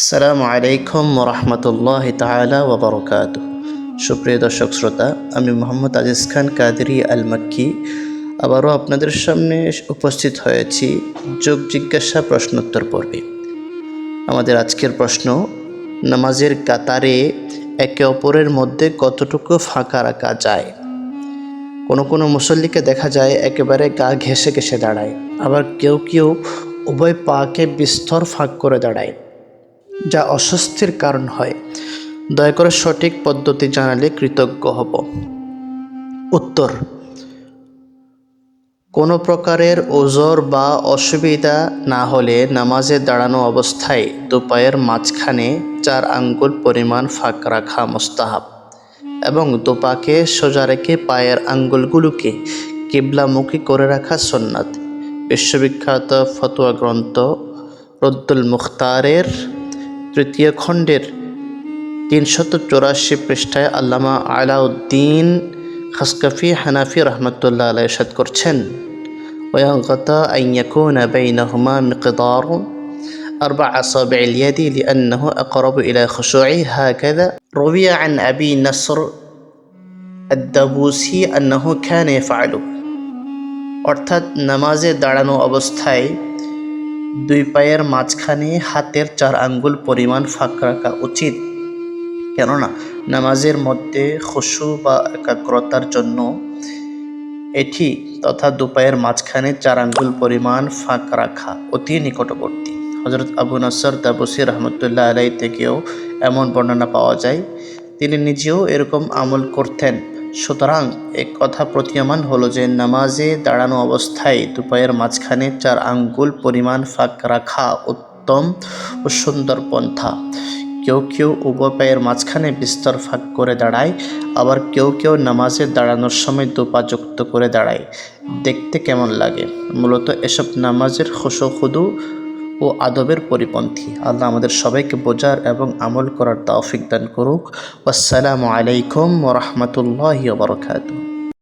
আসসালামু আলাইকুম রহমতুল্লাহ তাআলা ওয়া বারাকাতুহু। সুপ্রিয় দর্শক শ্রোতা, আমি মোহাম্মদ আজিজ খান কাদেরী আল মাক্কি আবারও আপনাদের সামনে উপস্থিত হয়েছি যোগ জিজ্ঞাসা প্রশ্নোত্তর পর্বে। আমাদের আজকের প্রশ্ন, নামাজের কাতারে একে অপরের মধ্যে কতটুকু ফাঁকা রাখা যায়? কোনো কোনো মুসল্লিকে দেখা যায় একেবারে গা ঘেঁষে ঘেঁষে দাঁড়ায়, আবার কেউ কেউ উভয় পাকে বিস্তর ফাঁক করে দাঁড়ায়, যা অস্বস্তির কারণ হয়। দয়া করে সঠিক পদ্ধতি জানালে কৃতজ্ঞ হব। উত্তর: কোনো প্রকারের ওজর বা অসুবিধা না হলে নামাজে দাঁড়ানো অবস্থায় দুপায়ের মাঝখানে 4 আঙ্গুল পরিমাণ ফাঁক রাখা মুস্তাহাব এবং দুপাকে সোজা রেখে পায়ের আঙ্গুলগুলোকে কিবলামুখী করে রাখা সুন্নাত। বিশ্ববিখ্যাত ফতোয়া গ্রন্থ রদ্দুল মুখতারের 3য় খণ্ডের 384 পৃষ্ঠায় আল্লামা আলাউদ্দিন খাসকাফি হানাফি রহমতুল্লাহ আলাইহি ইরশাদ করছেন, ওয়ায়াগতা আন ইয়াকুনা বাইনাহুমা মিকদার 4 আসাবি আল-ইয়াদি লিআন্নাহু আকরাবু ইলা খুশুই হাকাযা রুবিয়া আন আবি নাসর আদ-দাবুসি আন্নাহু কানা ইয়াফআলু। অর্থাৎ নামাজে দাঁড়ানো অবস্থায় 2 পায়ের মাঝখানে হাতের 4 আঙ্গুল পরিমাণ ফাঁক রাখা উচিত, কেননা নামাজের মধ্যে খুশু বা একাগ্রতার জন্য এটি তথা 2 পায়ের মাঝখানে 4 আঙ্গুল পরিমাণ ফাঁক রাখা অতি নিকটবর্তী। হযরত আবু নাসর দাবুসি রহমতুল্লাহ আলাইহি থেকেও এমন বর্ণনা পাওয়া যায়, তিনি নিজেও এরকম আমল করতেন। সুতরাং এক কথা প্রতীয়মান হলো যে নামাজে দাঁড়ানো অবস্থায় 2 পায়ের মাঝখানে 4 আঙ্গুল পরিমাণ ফাঁক রাখা উত্তম ও সুন্দর পন্থা। কেউ কেউ উভয় পায়ের মাঝখানে বিস্তর ফাঁক করে দাঁড়ায়, আবার কেউ কেউ নামাজে দাঁড়ানোর সময় 2 পা যুক্ত করে দাঁড়ায়। দেখতে কেমন লাগে? মূলত এসব নামাজের খুশু খুদু ও আদবের পরিপন্থী। আল্লাহ আমাদের সবাইকে বোঝার এবং আমল করার তৌফিক দান করুক। আসসালামু আলাইকুম ওয়া রাহমাতুল্লাহি ওয়া বারাকাতুহু।